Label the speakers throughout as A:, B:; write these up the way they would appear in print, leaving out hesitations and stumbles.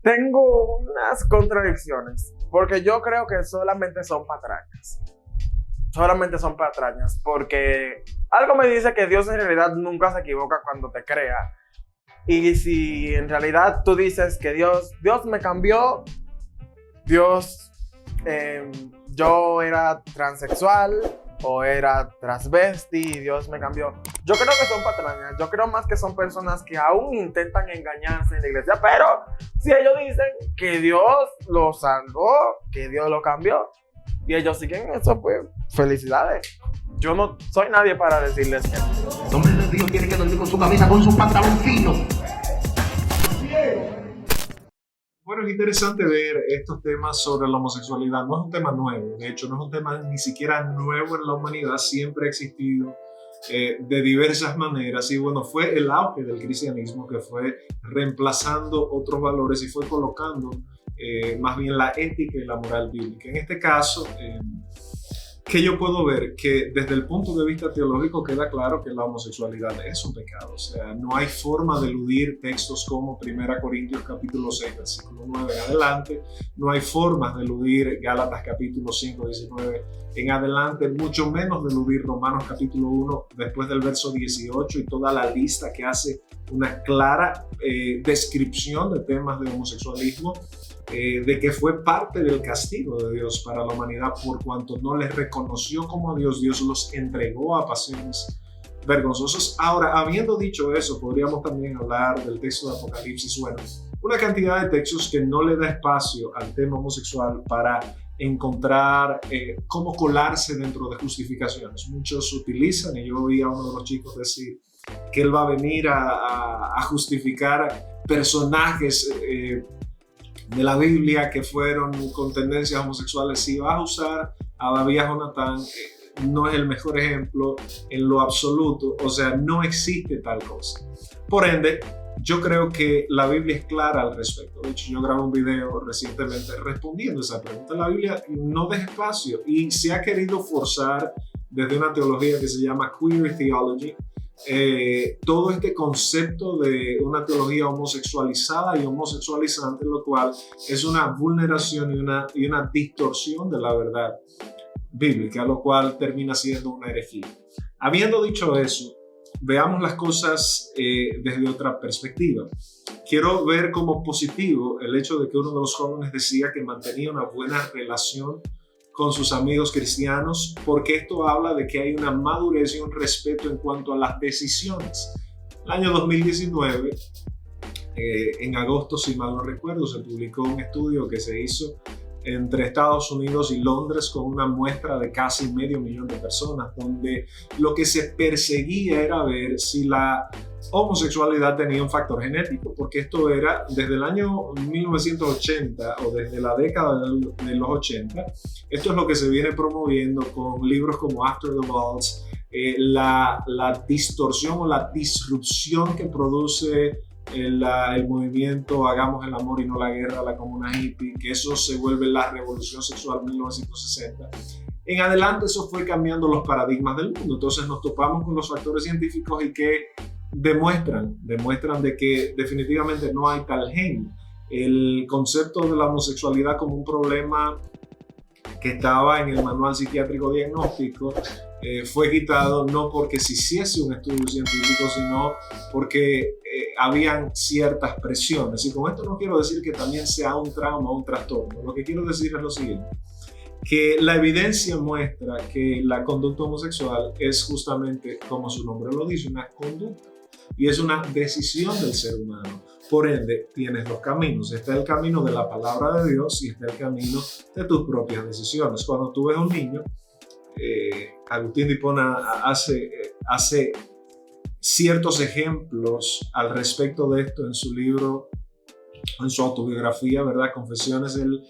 A: Tengo unas contradicciones, porque yo creo que solamente son patrañas. Solamente son patrañas, porque algo me dice que Dios en realidad nunca se equivoca cuando te crea. Y si en realidad tú dices que Dios me cambió, Dios, yo era transexual o era transvesti y Dios me cambió. Yo creo que son patrañas, yo creo más que son personas que aún intentan engañarse en la iglesia, pero si ellos dicen que Dios lo salvó, que Dios lo cambió y ellos siguen eso, pues felicidades. Yo no soy nadie para decirles que
B: El hombre de Dios tiene que dormir con su camisa, con su pantalón fino.
C: Bueno, es interesante ver estos temas sobre la homosexualidad. No es un tema nuevo, de hecho no es un tema ni siquiera nuevo en la humanidad, siempre ha existido de diversas maneras y bueno, fue el auge del cristianismo que fue reemplazando otros valores y fue colocando más bien la ética y la moral bíblica. En este caso, que yo puedo ver que desde el punto de vista teológico queda claro que la homosexualidad es un pecado, o sea, no hay forma de eludir textos como 1 Corintios capítulo 6, versículo 9 en adelante, no hay formas de eludir Gálatas capítulo 5, 19 en adelante, mucho menos de eludir Romanos capítulo 1 después del verso 18 y toda la lista que hace una clara descripción de temas de homosexualismo, de que fue parte del castigo de Dios para la humanidad por cuanto no les reconoció como a Dios, Dios los entregó a pasiones vergonzosas. Ahora, habiendo dicho eso, podríamos también hablar del texto de Apocalipsis. Bueno, una cantidad de textos que no le da espacio al tema homosexual para encontrar cómo colarse dentro de justificaciones. Muchos utilizan, y yo oí a uno de los chicos decir que él va a venir a justificar personajes de la Biblia que fueron con tendencias homosexuales. Si vas a usar a David Jonatán, no es el mejor ejemplo en lo absoluto, o sea, no existe tal cosa. Por ende, yo creo que la Biblia es clara al respecto. De hecho, yo grabé un video recientemente respondiendo a esa pregunta. La Biblia no deja espacio y se ha querido forzar desde una teología que se llama Queer Theology, todo este concepto de una teología homosexualizada y homosexualizante, lo cual es una vulneración y una distorsión de la verdad bíblica, lo cual termina siendo una herejía. Habiendo dicho eso, veamos las cosas desde otra perspectiva. Quiero ver como positivo el hecho de que uno de los jóvenes decía que mantenía una buena relación con sus amigos cristianos, porque esto habla de que hay una madurez y un respeto en cuanto a las decisiones. El año 2019, en agosto, si mal no recuerdo, se publicó un estudio que se hizo entre Estados Unidos y Londres con una muestra de casi 500,000 de personas, donde lo que se perseguía era ver si la homosexualidad tenía un factor genético, porque esto era desde el año 1980 o desde la década de los 80. Esto es lo que se viene promoviendo con libros como After the Balls, la distorsión o la disrupción que produce el movimiento Hagamos el amor y no la guerra, la comuna hippie, que eso se vuelve la revolución sexual 1960. En adelante eso fue cambiando los paradigmas del mundo. Entonces nos topamos con los factores científicos y que demuestran de que definitivamente no hay tal gen. El concepto de la homosexualidad como un problema que estaba en el manual psiquiátrico diagnóstico fue quitado no porque se hiciese un estudio científico, sino porque habían ciertas presiones. Y con esto no quiero decir que también sea un trauma o un trastorno. Lo que quiero decir es lo siguiente, que la evidencia muestra que la conducta homosexual es justamente, como su nombre lo dice, una conducta y es una decisión del ser humano. Por ende, tienes dos caminos. Está el camino de la palabra de Dios y está el camino de tus propias decisiones. Cuando tú ves a un niño, Agustín de Hipona hace ciertos ejemplos al respecto de esto en su libro, en su autobiografía, ¿verdad? Confesiones. Él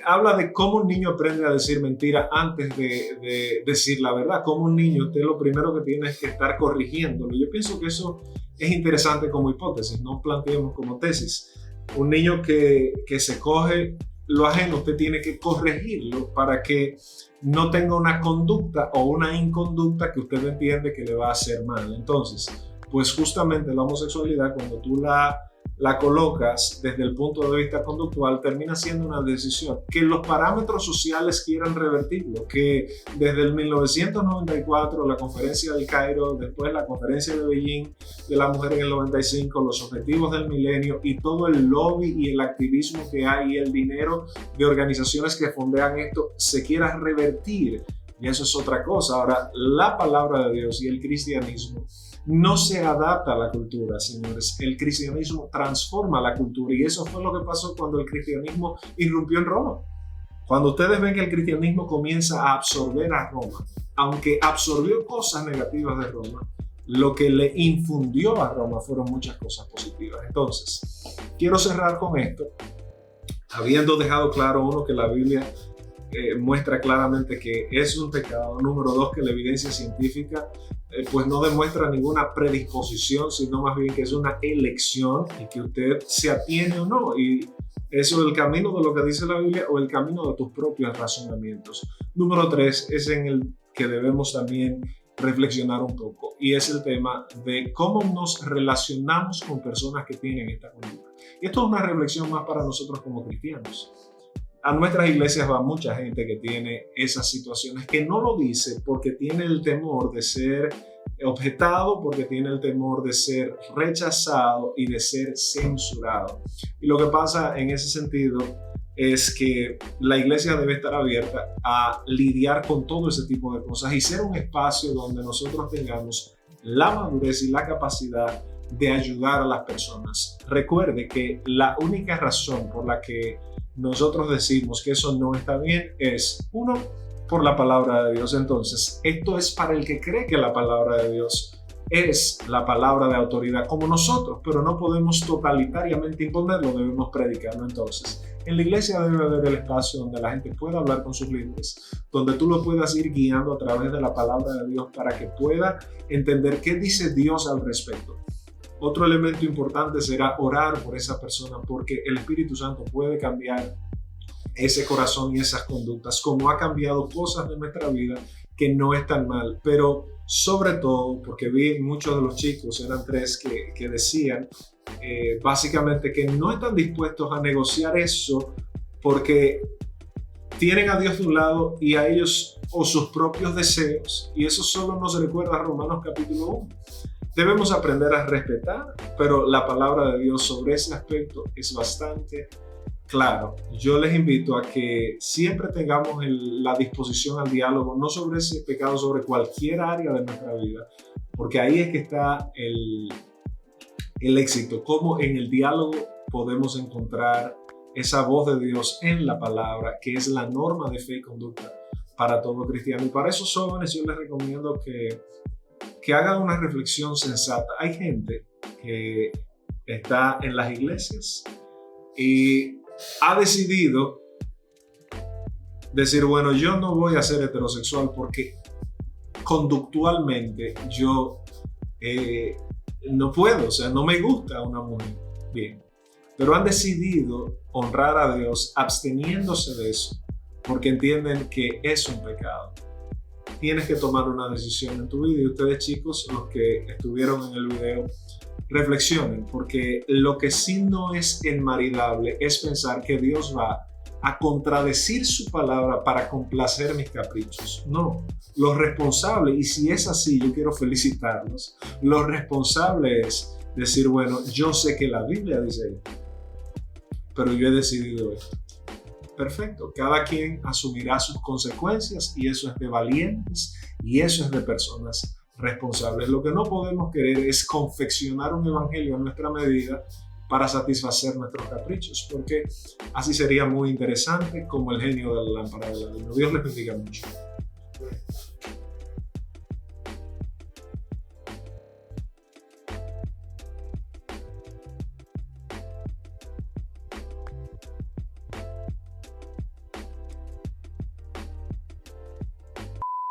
C: habla de cómo un niño aprende a decir mentira antes de decir la verdad. Cómo un niño, usted lo primero que tiene es que estar corrigiéndolo. Yo pienso que eso es interesante como hipótesis, no planteemos como tesis. Un niño que se coge lo ajeno, usted tiene que corregirlo para que no tenga una conducta o una inconducta que usted entiende que le va a hacer mal. Entonces, pues justamente la homosexualidad, cuando tú la la colocas desde el punto de vista conductual, termina siendo una decisión. Que los parámetros sociales quieran revertirlo, que desde el 1994, la conferencia del Cairo, después la conferencia de Beijing de la mujer en el 95, los objetivos del milenio y todo el lobby y el activismo que hay y el dinero de organizaciones que fondean esto se quiera revertir. Y eso es otra cosa. Ahora, la palabra de Dios y el cristianismo no se adapta a la cultura, señores. El cristianismo transforma la cultura y eso fue lo que pasó cuando el cristianismo irrumpió en Roma. Cuando ustedes ven que el cristianismo comienza a absorber a Roma, aunque absorbió cosas negativas de Roma, lo que le infundió a Roma fueron muchas cosas positivas. Entonces, quiero cerrar con esto, habiendo dejado claro, uno, que la Biblia muestra claramente que es un pecado. Número dos, que la evidencia científica pues no demuestra ninguna predisposición, sino más bien que es una elección y que usted se atiene o no. Y eso es el camino de lo que dice la Biblia o el camino de tus propios razonamientos. Número tres es en el que debemos también reflexionar un poco y es el tema de cómo nos relacionamos con personas que tienen esta conducta. Y esto es una reflexión más para nosotros como cristianos. A nuestras iglesias va mucha gente que tiene esas situaciones, que no lo dice porque tiene el temor de ser objetado, porque tiene el temor de ser rechazado y de ser censurado. Y lo que pasa en ese sentido es que la iglesia debe estar abierta a lidiar con todo ese tipo de cosas y ser un espacio donde nosotros tengamos la madurez y la capacidad de ayudar a las personas. Recuerde que la única razón por la que nosotros decimos que eso no está bien es, uno, por la palabra de Dios. Entonces, esto es para el que cree que la palabra de Dios es la palabra de autoridad como nosotros, pero no podemos totalitariamente imponerlo, debemos predicarlo. Entonces, en la iglesia debe haber el espacio donde la gente pueda hablar con sus líderes, donde tú lo puedas ir guiando a través de la palabra de Dios para que pueda entender qué dice Dios al respecto. Otro elemento importante será orar por esa persona, porque el Espíritu Santo puede cambiar ese corazón y esas conductas, como ha cambiado cosas de nuestra vida que no están mal. Pero sobre todo, porque vi muchos de los chicos, eran tres, que decían básicamente que no están dispuestos a negociar eso porque tienen a Dios de un lado y a ellos o sus propios deseos, y eso solo nos recuerda a Romanos capítulo 1. Debemos aprender a respetar, pero la palabra de Dios sobre ese aspecto es bastante claro. Yo les invito a que siempre tengamos la disposición al diálogo, no sobre ese pecado, sobre cualquier área de nuestra vida, porque ahí es que está el éxito, cómo en el diálogo podemos encontrar esa voz de Dios en la palabra, que es la norma de fe y conducta para todo cristiano. Y para esos jóvenes yo les recomiendo que hagan una reflexión sensata. Hay gente que está en las iglesias y ha decidido decir, bueno, yo no voy a ser heterosexual porque conductualmente yo no puedo, o sea, no me gusta una mujer. Bien, pero han decidido honrar a Dios absteniéndose de eso porque entienden que es un pecado. Tienes que tomar una decisión en tu vida, y ustedes, chicos, los que estuvieron en el video, reflexionen, porque lo que sí no es enmaridable es pensar que Dios va a contradecir su palabra para complacer mis caprichos. No, lo responsable, y si es así, yo quiero felicitarlos, lo responsable es decir, bueno, yo sé que la Biblia dice esto, pero yo he decidido esto. Perfecto, cada quien asumirá sus consecuencias y eso es de valientes y eso es de personas responsables. Lo que no podemos querer es confeccionar un evangelio a nuestra medida para satisfacer nuestros caprichos, porque así sería muy interesante como el genio de la lámpara de la luna. Dios les bendiga mucho.